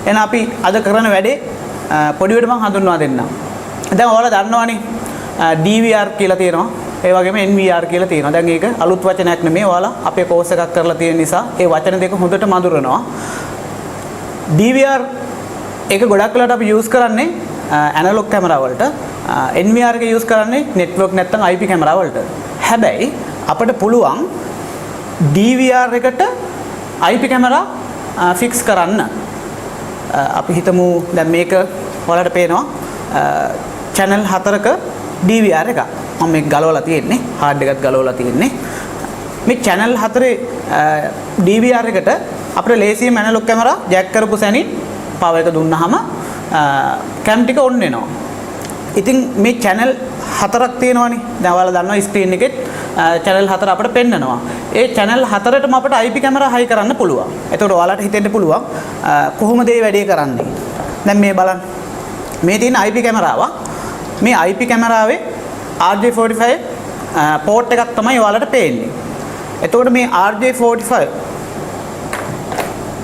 එහෙනම් අපි අද කරන වැඩේ පොඩිවට මම හඳුන්වා දෙන්නම්. දැන් ඔයාලා දන්නවනේ DVR කියලා තියෙනවා. ඒ වගේම NVR කියලා තියෙනවා. දැන් ඒක අලුත් වචනයක් නෙමෙයි. ඔයාලා අපේ කෝස් එකක් කරලා තියෙන නිසා ඒ වචන දෙක හොඳට මඳුරනවා. DVR එක ගොඩක් වෙලාවට අපි යූස් කරන්නේ ඇනලොග් කැමරා වලට. NVR එක යූස් කරන්නේ නෙට්වර්ක් නැත්නම් IP කැමරා වලට. හැබැයි අපිට පුළුවන් DVR එකට IP කැමරා ෆික්ස් කරන්න. අපි හිතමු දැන් මේක ඔයාලට පේනවා channel 4ක DVR එකක්. මම මේක ගලවලා තියෙන්නේ. hard එකත් ගලවලා තියෙන්නේ. මේ channel 4 DVR එකට අපිට ලේසියෙන් ඇනලොග් කැමරා ජැක් කරපු සැනින් power එක දුන්නාම cam ටික on වෙනවා. ඉතින් මේ channel 4ක් තියෙනවනේ. දැන් ඔයාලා දන්නවා screen එකෙත් channel 4 අපිට පෙන්නනවා. ඒ channel 4ටම අපිට IP කැමරා high කරන්න පුළුවන්. එතකොට ඔයාලට හිතෙන්න පුළුවන් කොහොමද මේ වැඩේ කරන්නේ? දැන් මේ බලන්න. මේ තියෙන IP කැමරාවක්. මේ IP කැමරාවේ RJ45 port එකක් තමයි ඔයාලට පේන්නේ. එතකොට මේ RJ45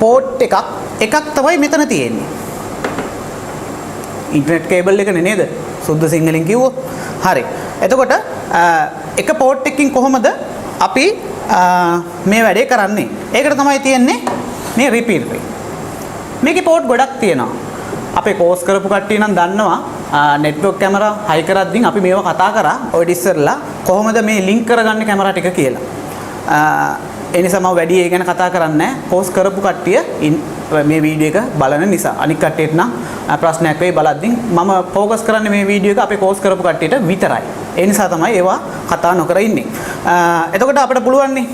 port එකක් තමයි මෙතන තියෙන්නේ. ඉන්ටර්නෙට් කේබල් එකනේ නේද? සුද්ධ සිංහලෙන් කිව්වොත්. හරි. එතකොට එක port එකකින් කොහොමද අපි මේ වැඩේ කරන්නේ? ඒකට තමයි තියෙන්නේ මේ repeat එක. මේකේ port ගොඩක් තියෙනවා. අපේ කෝස් කරපු කට්ටිය නම් දන්නවා network කැමරා high කරද්දී අපි මේව කතා කරා ඔය ඉස්සරලා කොහොමද මේ link කරගන්නේ කැමරා ටික කියලා. ඒ නිසා මම වැඩි ඒ ගැන කතා කරන්නේ නැහැ. කෝස් කරපු කට්ටිය මේ වීඩියෝ එක බලන නිසා. අනික් කට්ටියට නම් ප්‍රශ්නයක් වෙයි බලද්දී මම ફોකස් කරන්නේ මේ වීඩියෝ එක අපේ කෝස් කරපු කට්ටියට විතරයි. ඒ නිසා තමයි ඒවා කතා නොකර ඉන්නේ. එතකොට අපිට පුළුවන් නේ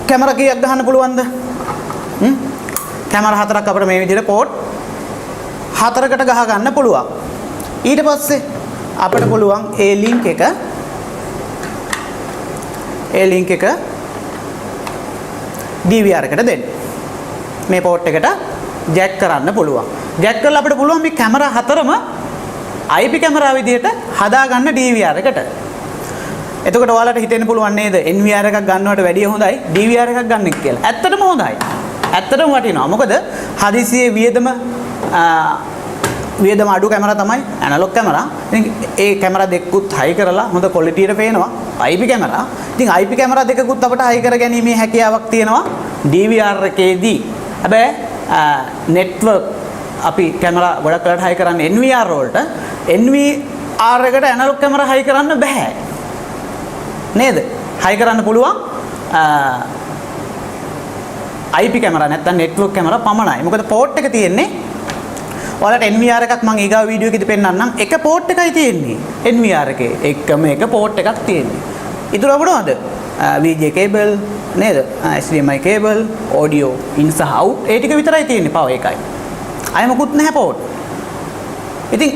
කැමරා කීයක් ගහන්න පුළුවන්ද? කැමරා 4ක් අපිට මේ විදිහට port 4කට ගහ ගන්න පුළුවන්. ඊට පස්සේ අපිට පුළුවන් ඒ link එක DVR එකට දෙන්න. මේ port එකට jack කරන්න පුළුවන්. jack කරලා අපිට පුළුවන් මේ කැමරා 4ම IP කැමරා විදියට හදා ගන්න DVR එකට. එතකොට ඔයාලට හිතෙන්න පුළුවන් නේද NVR එකක් ගන්නවට වැඩිය හොඳයි DVR එකක් ගන්න එක කියලා. ඇත්තටම හොඳයි. ඇත්තටම වටිනවා. මොකද හදිසියේ වියදම අඩු කැමරා තමයි ඇනලොග් කැමරා. ඉතින් ඒ කැමරා දෙකකුත් high කරලා හොඳ quality එකට පේනවා. IP camera. ඉතින් IP කැමරා දෙකකුත් අපිට high කර ගැනීමේ හැකියාවක් තියෙනවා DVR එකේදී. හැබැයි network අපි කැමරා ගොඩක් වෙලාවට high කරන්නේ NVR වලට. NVR එකට ඇනලොග් කැමරා high කරන්න බෑ. නේද? high කරන්න පුළුවන් IP කැමරා නැත්නම් network කැමරා පමණයි. මොකද port එක තියෙන්නේ ඔයාලට NVR එකක් මම ඊගාව වීඩියෝ එකේදී පෙන්නන්නම්. එක port එකයි තියෙන්නේ. NVR එකේ එකම එක port එකක් තියෙන්නේ. ඊටු මොනවද? VGA cable නේද? HDMI cable, audio in සහ out ඒ ටික විතරයි තියෙන්නේ power එකයි. අය මොකුත් නැහැ port. ඉතින්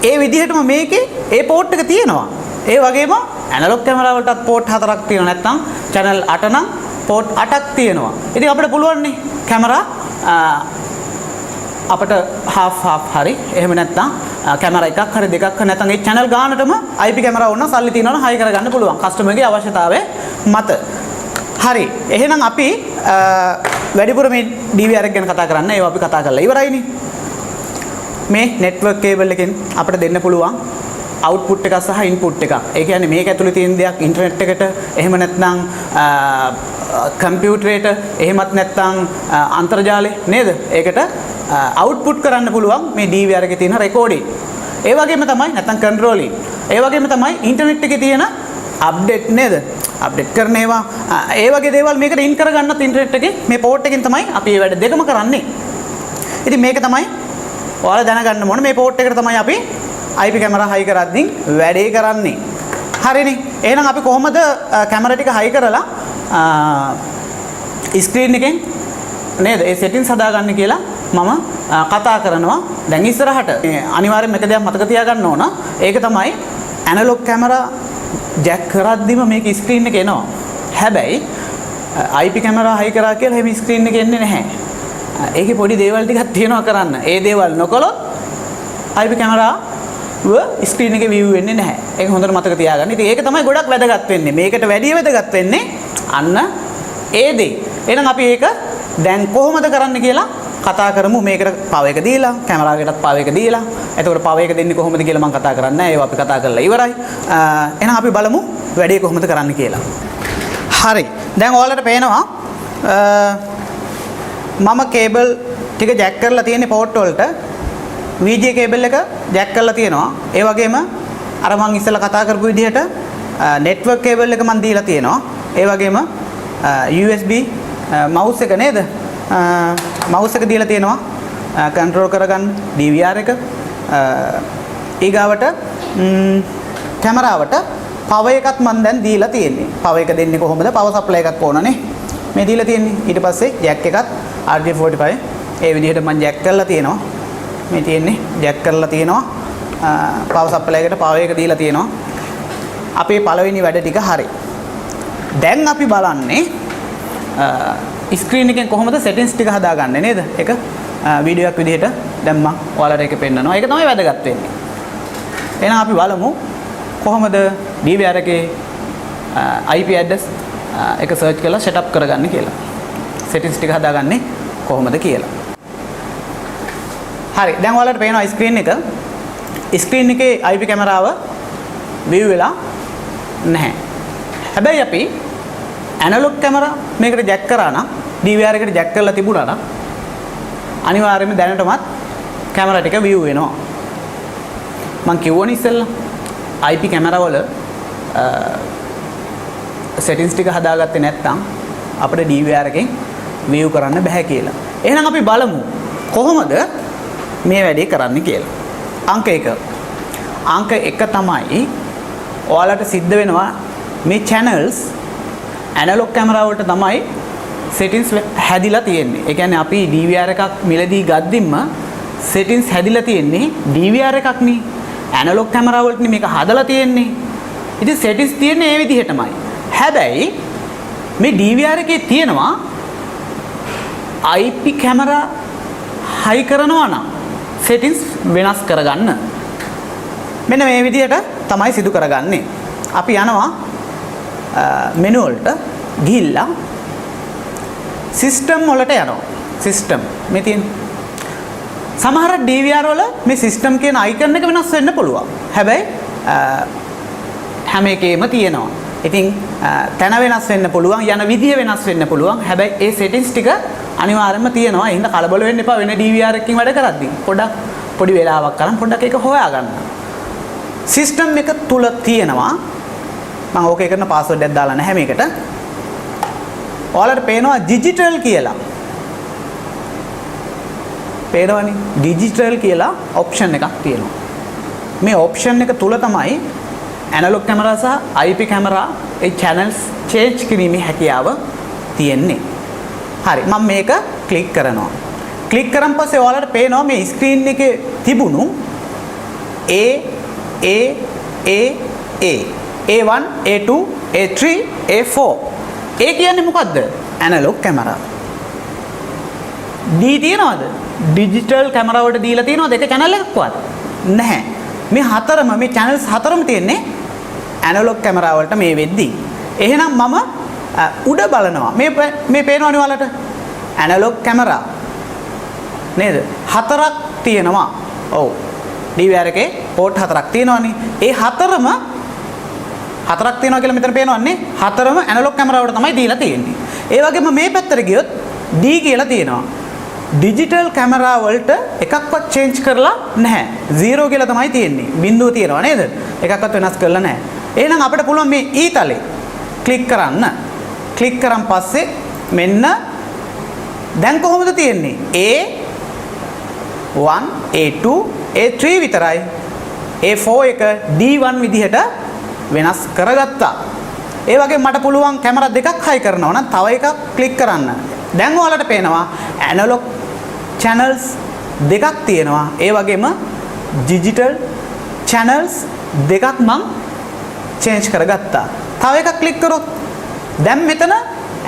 ඒ විදිහටම මේකේ ඒ port එක තියෙනවා. ඒ වගේම ඇනලොග් කැමරා වලටත් port 4ක් තියෙනවා. නැත්නම් channel 8 නම් port 8ක් තියෙනවා. ඉතින් අපිට පුළුවන් නේ කැමරා අපිට half හරි එහෙම නැත්නම් කැමරා එකක් හරි දෙකක් හරි නැත්නම් ඒ channel ගානටම IP කැමරා වුණා සල්ලි තියනවා high කරගන්න පුළුවන් කස්ටමර්ගේ අවශ්‍යතාවය මත. හරි. එහෙනම් අපි වැඩිපුර මේ DVR එක ගැන කතා කරන්න. ඒවා අපි කතා කරලා ඉවරයිනේ. මේ network cable එකෙන් අපිට දෙන්න පුළුවන් output එකක් සහ input එකක්. ඒ කියන්නේ මේක ඇතුලේ තියෙන දෙයක් internet එකට එහෙම නැත්නම් කම්පියුටරේට එහෙමත් නැත්නම් අන්තර්ජාලේ නේද? ඒකට output කරන්න පුළුවන් මේ DVR එකේ තියෙන recording. ඒ වගේම තමයි නැත්නම් controlling. ඒ වගේම තමයි internet එකේ තියෙන update නේද? update කරන ඒවා ඒ වගේ දේවල් මේකට in කරගන්නත් internet එකේ මේ port එකෙන් තමයි අපි මේ වැඩ දෙකම කරන්නේ. ඉතින් මේක තමයි ඔයාලා දැනගන්න ඕනේ මේ port එකට තමයි අපි IP කැමරා high කරද්දී වැඩේ කරන්නේ. හරිනේ. එහෙනම් අපි කොහොමද කැමරා ටික high කරලා ස්ක්‍රීන් එකෙන් නේද ඒ settings හදාගන්න කියලා මම කතා කරනවා. දැන් ඉස්සරහට අනිවාර්යයෙන් මේක දෙයක් මතක තියාගන්න ඕන. ඒක තමයි ඇනලොග් කැමරා ජැක් කරද්දිම මේක ස්ක්‍රීන් එක එනවා. හැබැයි IP කැමරා high කරා කියලා එහෙම ස්ක්‍රීන් එක එන්නේ නැහැ. ඒකේ පොඩි දේවල් ටිකක් තියෙනවා කරන්න. ඒ දේවල් නොකළොත් IP කැමරා ස්ක්‍රීන් එකේ view වෙන්නේ නැහැ. ඒක හොඳට මතක තියාගන්න. ඉතින් ඒක තමයි ගොඩක් වැදගත් වෙන්නේ. මේකට වැඩිය වැදගත් වෙන්නේ අන්න ඒ දේ. එහෙනම් අපි ඒක දැන් කොහොමද කරන්න කියලා කතා කරමු මේකට පව එක දීලා කැමරාවකටත් පව එක දීලා. එතකොට පව එක දෙන්නේ කොහොමද කියලා මම කතා කරන්නේ නැහැ. ඒවා අපි කතා කරලා ඉවරයි. එහෙනම් අපි බලමු වැඩේ කොහොමද කරන්න කියලා. හරි. දැන් ඔයාලට පේනවා මම කේබල් ටික ජැක් කරලා තියෙන්නේ පෝට් වලට. VGA කේබල් එක ජැක් කරලා තියෙනවා. ඒ වගේම අර මම ඉස්සෙල්ලා කතා කරපු විදිහට නෙට්වර්ක් කේබල් එක මම දීලා තියෙනවා. ඒ වගේම USB මවුස් එක නේද? මවුස් එක දීලා තියෙනවා කන්ට්‍රෝල් කරගන්න DVR එක. ඊගාවට කැමරාවට පවර් එකත් මම දැන් දීලා තියෙන්නේ. පවර් එක දෙන්නේ කොහොමද? පවර් සප්ලයි එකක් ඕනනේ. මේ දීලා තියෙන්නේ. ඊට පස්සේ ජැක් එකත් RJ45 ඒ විදිහට මම ජැක් කරලා තියෙනවා. මේ තියෙන්නේ ජැක් කරලා තියෙනවා. පවර් සප්ලයි එකට පවර් එක දීලා තියෙනවා. අපේ පළවෙනි වැඩ ටික හරි. දැන් අපි බලන්නේ ස්ක්‍රීන් එකෙන් කොහොමද සෙටින්ග්ස් ටික හදාගන්නේ නේද? ඒක වීඩියෝ එකක් විදිහට දැන් මම ඔයාලට ඒක පෙන්නනවා. ඒක තමයි වැදගත් වෙන්නේ. එහෙනම් අපි බලමු කොහොමද DVR එකේ IP address එක සර්ච් කරලා setup කරගන්නේ කියලා. settings ටික හදාගන්නේ කොහොමද කියලා. හරි. දැන් ඔයාලට පේනවා ස්ක්‍රීන් එක. ස්ක්‍රීන් එකේ IP කැමරාව view වෙලා නැහැ. හැබැයි අපි ඇනලොග් කැමරා මේකට ජැක් කරා නම් DVR එකට ජැක් කරලා තිබුණා නම් අනිවාර්යයෙන්ම දැනටමත් කැමරා ටික view වෙනවා. මම කිව්වනේ ඉස්සෙල්ලා IP කැමරා වල settings ටික හදාගත්තේ නැත්නම් අපිට DVR එකෙන් view කරන්න බෑ කියලා. එහෙනම් අපි බලමු කොහොමද මේ වැඩේ කරන්න කියලා. අංක 1. අංක 1 තමයි ඔයාලට සිද්ධ වෙනවා මේ channels ඇනලොග් කැමරා වලට තමයි settings හැදිලා තියෙන්නේ. ඒ කියන්නේ අපි DVR එකක් මිලදී ගද්දින්ම settings හැදිලා තියෙන්නේ DVR එකක් නේ. ඇනලොග් කැමරා වලට මේක හදලා තියෙන්නේ. ඉතින් settings තියෙන්නේ මේ විදිහටමයි. හැබැයි මේ DVR එකේ තියෙනවා IP කැමරා හයි කරනවා නම් settings වෙනස් කරගන්න. මෙන්න මේ විදිහට තමයි සිදු කරගන්නේ. අපි යනවා මෙනු වලට ගිහිල්ලා සිස්ටම් වලට යනවා. සිස්ටම් මේ තියෙන සමහර DVR වල මේ සිස්ටම් කියන අයිකන් එක වෙනස් වෙන්න පුළුවන්. හැබැයි හැම එකේම තියෙනවා. ඉතින් තැන වෙනස් වෙන්න පුළුවන්, යන විදිය වෙනස් වෙන්න පුළුවන්. හැබැයි ඒ settings ටික අනිවාර්යයෙන්ම තියෙනවා. ඒ හින්දා කලබල වෙන්න එපා වෙන DVR එකකින් වැඩ කරද්දී. පොඩි වෙලාවක් කරන් පොඩ්ඩක් ඒක හොයාගන්න. සිස්ටම් එක තුල තියෙනවා මම ඕකේ කරන පාස්වර්ඩ් එකක් දාලා නැහැ මේකට. ඔයාලට පේනවා ඩිජිටල් කියලා. පේනවනේ ඩිජිටල් කියලා ඔප්ෂන් එකක් තියෙනවා. මේ ඔප්ෂන් එක තුල තමයි ඇනලොග් කැමරා සහ IP කැමරා ඒ channels change කිරීමේ හැකියාව තියෙන්නේ. හරි මම මේක ක්ලික් කරනවා. ක්ලික් කරන් පස්සේ ඔයාලට පේනවා මේ ස්ක්‍රීන් එකේ තිබුණු A1, A2, A3, A4. A කියන්නේ මොකද්ද? Analogue camera. D තියනවද? ඩිජිටල් කැමරා වලට දීලා තියෙනවද එක channel එකක්වත්? නැහැ. මේ හතරම මේ channels හතරම තියෙන්නේ ඇනලොග් කැමරා වලට මේ වෙද්දී. එහෙනම් මම උඩ බලනවා. මේ පේනවනේ ඔයාලට? Analogue camera. නේද? හතරක් තියෙනවා. ඔව්. DVR එකේ පෝට් හතරක් තියෙනවනේ. ඒ හතරම හතරක් තියෙනවා කියලා මෙතන පේනවන්නේ. හතරම ඇනලොග් කැමරා වලට තමයි දීලා තියෙන්නේ. ඒ වගේම මේ පැත්තට ගියොත් D කියලා තියෙනවා. ඩිජිටල් කැමරා වලට එකක්වත් චේන්ජ් කරලා නැහැ. 0 කියලා තමයි තියෙන්නේ. බිංදුව තියෙනවා නේද? එකක්වත් වෙනස් කරලා නැහැ. එහෙනම් අපිට පුළුවන් මේ E තලේ ක්ලික් කරන්න. ක්ලික් කරන් පස්සේ මෙන්න දැන් කොහොමද තියෙන්නේ? A1, A2, A3 විතරයි. A4 එක D1 විදිහට වෙනස් කරගත්තා. ඒ වගේ මට පුළුවන් කැමරා දෙකක් හයි කරනවා නම් තව එකක් ක්ලික් කරන්න. දැන් ඔයාලට පේනවා ඇනලොග් channels දෙකක් තියෙනවා. ඒ වගේම digital channels දෙකක් මම change කරගත්තා. තව එකක් ක්ලික් කරොත් දැන් මෙතන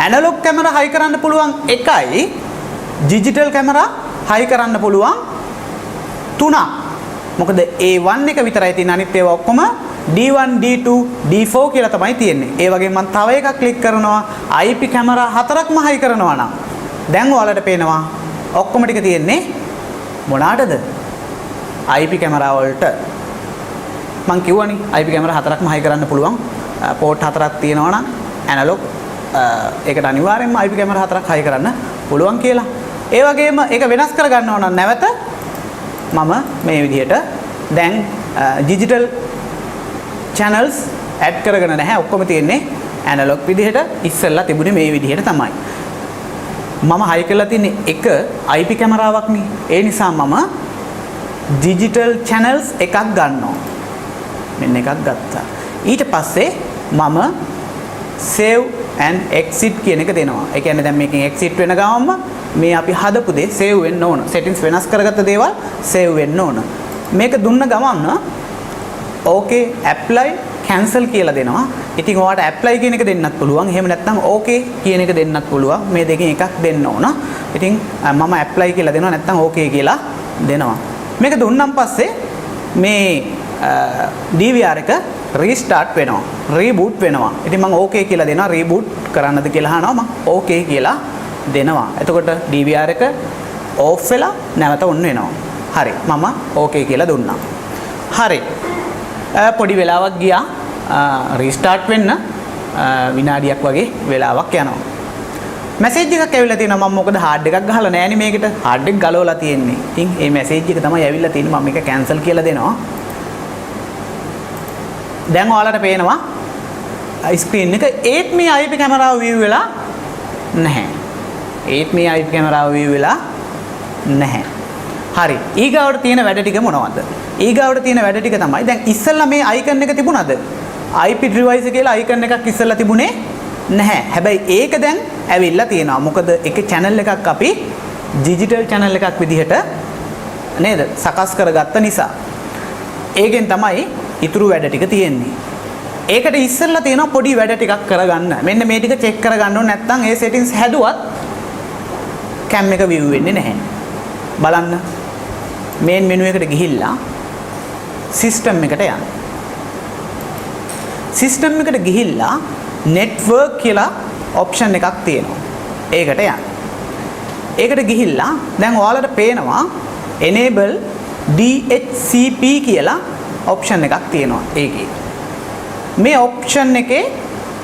ඇනලොග් කැමරා හයි කරන්න පුළුවන් එකයි digital කැමරා හයි කරන්න පුළුවන් 3ක්. මොකද A1 එක විතරයි තියෙන අනිත් ඒවා ඔක්කොම D1, D2, D4 කියලා තමයි තියෙන්නේ. ඒ වගේම මම තව එකක් ක්ලික් කරනවා IP කැමරා හතරක්ම හයි කරනවා නම් දැන් ඔයාලට පේනවා ඔක්කොම ටික තියෙන්නේ මොනකටද? IP කැමරා වලට. මම කියවනේ IP කැමරා හතරක්ම හයි කරන්න පුළුවන්. පෝට් හතරක් තියෙනවා නම් ඇනලොග් ඒකට අනිවාර්යෙන්ම IP කැමරා හතරක් හයි කරන්න පුළුවන් කියලා. ඒ වගේම ඒක වෙනස් කර ගන්නවා නම් නැවත මම මේ විදිහට දැන් digital channels add කරගෙන නැහැ. ඔක්කොම තියෙන්නේ ඇනලොග් විදිහට. ඉස්සෙල්ලා තිබුණේ මේ විදිහට තමයි. මම හයි කරලා තියෙන්නේ එක IP කැමරාවක් නේ. ඒ නිසා මම digital channels එකක් ගන්නවා. මෙන්න එකක් ගත්තා. ඊට පස්සේ මම save and exit කියන එක දෙනවා. ඒ කියන්නේ දැන් මේකෙන් exit වෙන ගමන්ම මේ අපි හදපු දේ save වෙන්න ඕන. settings වෙනස් කරගත්ත දේවල් save වෙන්න ඕන. මේක දුන්න ගමන් okay apply cancel කියලා දෙනවා. ඉතින් ඔයාලට apply කියන එක දෙන්නත් පුළුවන්. එහෙම නැත්නම් okay කියන එක දෙන්නත් පුළුවන්. මේ දෙකෙන් එකක් දෙන්න ඕන. ඉතින් මම apply කියලා දෙනවා නැත්නම් okay කියලා දෙනවා. මේක දුන්නාන් පස්සේ මේ DVR එක restart වෙනවා. reboot වෙනවා. ඉතින් මම okay කියලා දෙනවා. reboot කරන්නද කියලා අහනවා. මම okay කියලා දෙනවා. එතකොට DVR එක off වෙලා නැවත on වෙනවා. හරි. මම okay කියලා දුන්නා. හරි. පොඩි වෙලාවක් ගියා. restart වෙන්න විනාඩියක් වගේ වෙලාවක් යනවා. මැසේජ් එකක් ඇවිල්ලා තියෙනවා. මම මොකද hard එකක් ගහලා නැහැනේ මේකට. hard එක ගලවලා තියෙන්නේ. ඉතින් මේ මැසේජ් එක තමයි ඇවිල්ලා තියෙන්නේ. මම මේක cancel කියලා දෙනවා. දැන් ඔයාලට පේනවා ස්ක්‍රීන් එක ඒත් මේ IP කැමරාව view වෙලා නැහැ. ඒත් මේ IP කැමරාව view වෙලා නැහැ. හරි. ඊගාවට තියෙන වැඩ ටික මොනවද? ඊගාවට තියෙන වැඩ ටික තමයි දැන් ඉස්සෙල්ලා මේ icon එක තිබුණාද? IP device කියලා icon එකක් ඉස්සෙල්ලා තිබුණේ නැහැ. හැබැයි ඒක දැන් ඇවිල්ලා තියෙනවා. මොකද ඒකේ channel එකක් අපි digital channel එකක් විදිහට නේද? සකස් කරගත්ත නිසා. ඒකෙන් තමයි ඉතුරු වැඩ ටික තියෙන්නේ. ඒකට ඉස්සෙල්ලා තියෙනවා පොඩි වැඩ ටිකක් කරගන්න. මෙන්න මේ ටික චෙක් කරගන්න ඕනේ. නැත්නම් ඒ settings හැදුවත් cam එක view වෙන්නේ නැහැ. බලන්න. main menu එකට ගිහිල්ලා system එකට යන්න. system එකට ගිහිල්ලා network කියලා option එකක් තියෙනවා. ඒකට යන්න. ඒකට ගිහිල්ලා දැන් ඔයාලට පේනවා enable DHCP කියලා option එකක් තියෙනවා ඒකේ. මේ option එකේ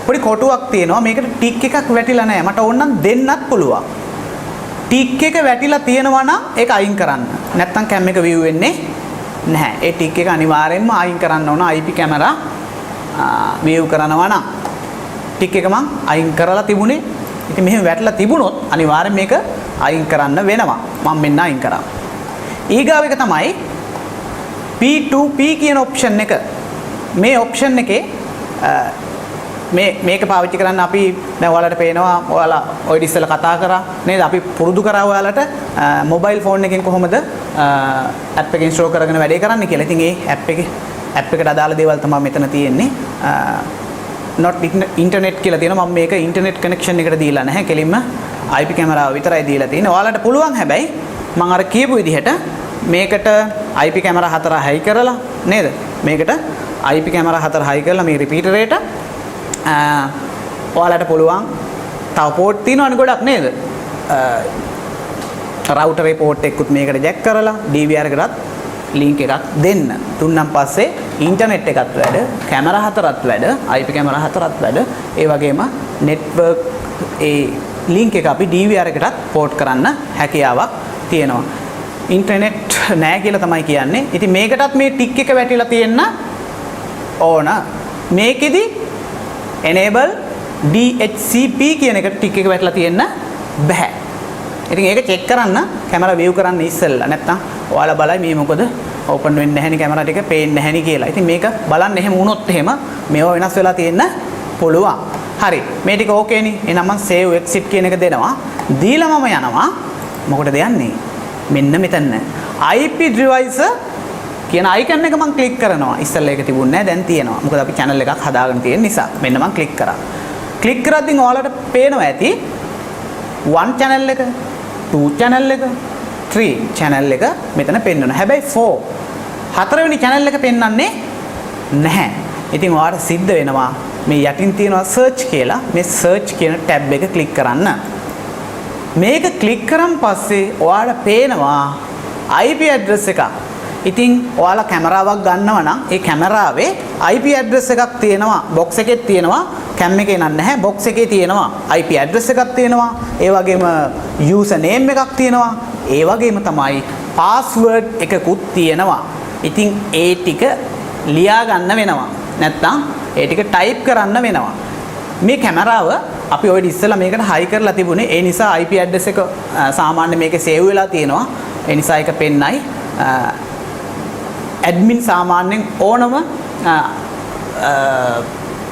පොඩි කොටුවක් තියෙනවා. මේකට ටික් එකක් වැටිලා නැහැ. මට ඕන නම් දෙන්නත් පුළුවන්. ටික් එක වැටිලා තියෙනවා නම් ඒක අයින් කරන්න. නැත්තම් cam එක view වෙන්නේ නැහැ. ඒ ටික් එක අනිවාර්යෙන්ම අයින් කරන්න ඕන. IP කැමරා view කරනවා නම් ටික් එක මම අයින් කරලා තිබුණේ. ඉතින් මෙහෙම වැටලා තිබුණොත් අනිවාර්යෙන් මේක අයින් කරන්න වෙනවා. මම මෙන්න අයින් කරා. ඊගාව එක තමයි P2P කියන ඔප්ෂන් එක. මේ ඔප්ෂන් එකේ මේක පාවිච්චි කරන්න අපි දැන් ඔයාලට පේනවා ඔයාලා ඔය ඉස්සෙල්ලා කතා කරා නේද? අපි පුරුදු කරා ඔයාලට මොබයිල් ෆෝන් එකෙන් කොහොමද ඇප් එක ඉන්ස්ටෝල් කරගෙන වැඩේ කරන්න කියලා. ඉතින් ඒ ඇප් එකට අදාළ දේවල් තමයි මෙතන තියෙන්නේ. not internet කියලා තියෙනවා. මම මේක ඉන්ටර්නෙට් කනෙක්ෂන් එකට දීලා නැහැ. කෙලින්ම IP කැමරාව විතරයි දීලා තියෙන්නේ. ඔයාලට පුළුවන් හැබැයි මම අර කියපු විදිහට මේකට IP කැමරා 4 හයි කරලා නේද? මේකට IP කැමරා 4 හයි කරලා මේ රිපීටරේට ඔයාලට පුළුවන් තව පෝට් තියෙනවනේ ගොඩක් නේද? රවුටරේ පෝට් එකකුත් මේකට ජැක් කරලා DVR එකටත් ලින්ක් එකක් දෙන්න. දුන්නාන් පස්සේ ඉන්ටර්නෙට් එකත් වැඩ, කැමරා 4ත් වැඩ, IP කැමරා 4ත් වැඩ, ඒ වගේම නෙට්වර්ක් ඒ ලින්ක් එක අපි DVR එකටත් පෝට් කරන්න හැකියාවක් තියෙනවා. ඉන්ටර්නෙට් නැහැ කියලා තමයි කියන්නේ. ඉතින් මේකටත් මේ ටික් එක වැටිලා තියෙන්න ඕන. මේකෙදි enable DHCP කියන එක ටික් එක වැටලා තියෙන්න බෑ. ඉතින් ඒක චෙක් කරන්න කැමරා view කරන්න ඉස්සෙල්ලා. නැත්තම් ඔයාලා බලයි මේ මොකද open වෙන්නේ නැහැ නේ කැමරා ටික පේන්නේ නැහැ නේ කියලා. ඉතින් මේක බලන්න එහෙම වුණොත් එහෙම මේවා වෙනස් වෙලා තියෙන්න පුළුවන්. හරි. මේ ටික ඕකේ නේ. එහෙනම් මම save exit කියන එක දෙනවා. දීලා මම යනවා. මොකටද යන්නේ? මෙන්න මෙතන. IP device කියන icon එක මම ක්ලික් කරනවා. ඉස්සෙල්ලා ඒක තිබුණේ නැහැ. දැන් තියෙනවා. මොකද අපි channel එකක් හදාගෙන තියෙන නිසා. මෙන්න මම ක්ලික් කරා. ක්ලික් කරද්දී ඔයාලට පේනවා ඇති 1 channel එක, 2 channel එක, 3 channel එක මෙතන පෙන්වනවා. හැබැයි 4 හතරවෙනි channel එක පෙන්වන්නේ නැහැ. ඉතින් ඔයාලට සිද්ධ වෙනවා මේ යටින් තියෙනවා search කියලා. මේ search කියන tab එක ක්ලික් කරන්න. මේක ක්ලික් කරන් පස්සේ ඔයාලට පේනවා IP address එකක්. ඉතින් ඔයාලා කැමරාවක් ගන්නවා නම් ඒ කැමරාවේ IP address එකක් තියෙනවා. box එකේ තියෙනවා. cam එකේ නැහැ. box එකේ තියෙනවා. IP address එකක් තියෙනවා. ඒ වගේම user name එකක් තියෙනවා. ඒ වගේම තමයි password එකකුත් තියෙනවා. ඉතින් ඒ ටික ලියා ගන්න වෙනවා. නැත්නම් ඒ ටික type කරන්න වෙනවා. මේ කැමරාව අපි ඔය ඉස්සෙල්ලා මේකට high කරලා තිබුණේ. ඒ නිසා IP address එක සාමාන්‍ය මේකේ save වෙලා තියෙනවා. ඒ නිසා ඒක පෙන්නයි. ඇඩ්මින් සාමාන්‍යයෙන් ඕනම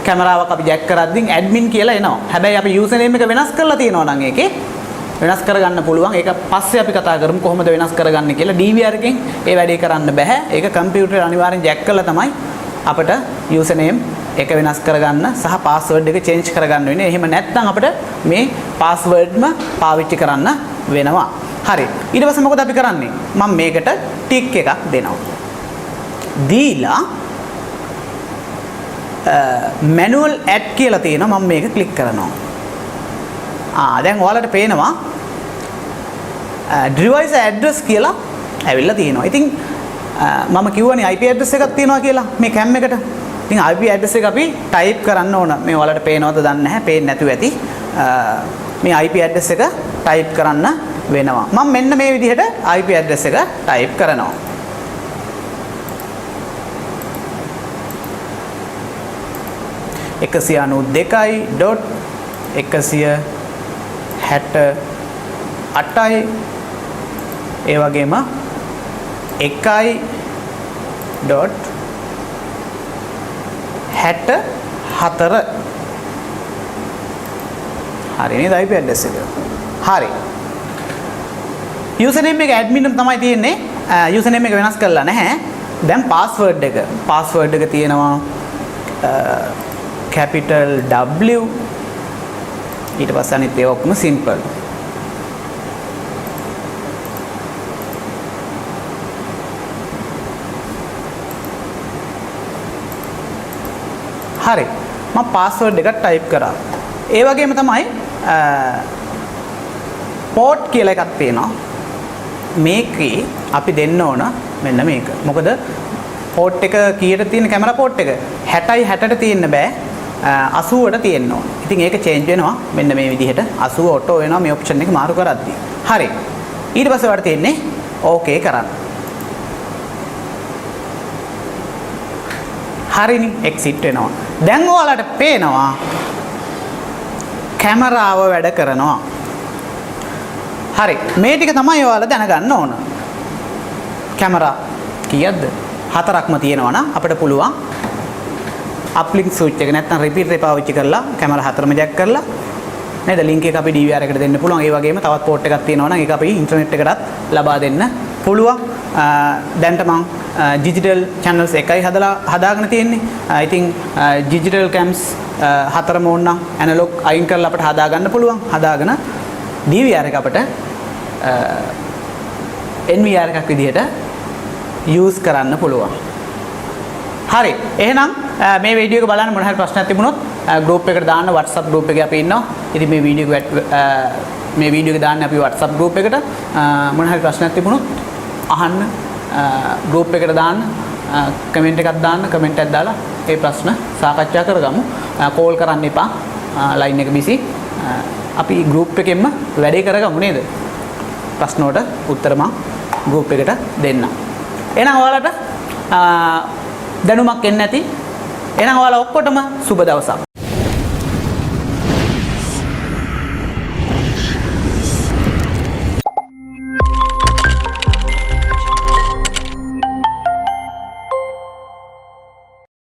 කැමරාවක් අපි ජැක් කරද්දී ඇඩ්මින් කියලා එනවා. හැබැයි අපි යූසර් නේම් එක වෙනස් කරලා තියෙනවා නම් ඒකේ වෙනස් කරගන්න පුළුවන්. ඒක පස්සේ අපි කතා කරමු කොහොමද වෙනස් කරගන්නේ කියලා. DVR එකෙන් ඒ වැඩේ කරන්න බෑ. ඒක කම්පියුටරේ අනිවාර්යෙන් ජැක් කරලා තමයි අපිට යූසර් නේම් එක වෙනස් කරගන්න සහ පාස්වර්ඩ් එක චේන්ජ් කරගන්න වෙන්නේ. එහෙම නැත්නම් අපිට මේ පාස්වර්ඩ්ම පාවිච්චි කරන්න වෙනවා. හරි. ඊට පස්සේ මොකද අපි කරන්නේ? මම මේකට ටික් එකක් දෙනවා. දීලා manual add කියලා තියෙනවා. මම මේක ක්ලික් කරනවා. දැන් ඔයාලට පේනවා device address කියලා ඇවිල්ලා තියෙනවා. ඉතින් මම කිව්වනේ IP address එකක් තියෙනවා කියලා මේ cam එකට. ඉතින් IP address එක අපි type කරන්න ඕන. මේ ඔයාලට පේනවද දන්නේ නැහැ. පේන්නේ නැතුව ඇති. මේ IP address එක type කරන්න වෙනවා. මම මෙන්න මේ විදිහට IP address එක type කරනවා. 192.168යි ඒ වගේම 1.64 හරි නේද IP address එක. හරි. යූසර් නේම් එක ඇඩ්මින් නම් තමයි තියෙන්නේ. යූසර් නේම් එක වෙනස් කරලා නැහැ. දැන් පාස්වර්ඩ් එක. පාස්වර්ඩ් එක තියෙනවා capital W ඊට පස්සේ අනිත් ඒවා ඔක්කොම simple. හරි. මම පාස්වර්ඩ් එක ටයිප් කරා. ඒ වගේම තමයි port කියලා එකක් තියෙනවා. මේකේ අපි දෙන්න ඕන මෙන්න මේක. මොකද port එක කීයට තියෙන කැමරා port එක 60යි 60ට තියෙන්න බෑ. 80ට තියෙන්න ඕන. ඉතින් ඒක change වෙනවා මෙන්න මේ විදිහට 80 auto වෙනවා මේ option එක මාරු කරද්දී. හරි. ඊට පස්සේ ඔයාලට තියෙන්නේ okay කරන්න. හරිනේ exit වෙනවා. දැන් ඔයාලට පේනවා කැමරාව වැඩ කරනවා. හරි. මේ ටික තමයි ඔයාලා දැනගන්න ඕන. කැමරා කීයක්ද? 4ක්ම තියෙනවා නම් අපිට පුළුවන් uplink switch එක නැත්නම් repeat එක පාවිච්චි කරලා කැමරා 4ම ජැක් කරලා නේද link එක අපි DVR එකට දෙන්න පුළුවන්. ඒ වගේම තවත් port එකක් තියෙනවා නම් ඒක අපි ඉන්ටර්නෙට් එකටත් ලබා දෙන්න පුළුවන්. දැන්ට මම digital channels එකයි හදාගෙන තියෙන්නේ. ඉතින් digital cams 4ම ඕන නම් analog අයින් කරලා අපිට හදා ගන්න පුළුවන්. හදාගෙන DVR එක අපිට NVR එකක් විදිහට use කරන්න පුළුවන්. හරි. එහෙනම් මේ වීඩියෝ එක බලන්න මොන හරි ප්‍රශ්නයක් තිබුණොත් group එකට දාන්න WhatsApp group එකේ අපි ඉන්නවා. ඉතින් මේ වීඩියෝ එක දාන්න අපි WhatsApp group එකට මොන හරි ප්‍රශ්නයක් තිබුණොත් අහන්න group එකට දාන්න comment එකක් දාන්න comment එකක් දාලා ඒ ප්‍රශ්න සාකච්ඡා කරගමු. call කරන්න එපා. line එක busy. අපි group එකෙන්ම වැඩේ කරගමු නේද? ප්‍රශ්න වලට උත්තර මම group එකට දෙන්නම්. එහෙනම් ඔයාලට දැනුමක් එන්නේ නැති. එහෙනම් ඔයාලා ඔක්කොටම සුබ දවසක්.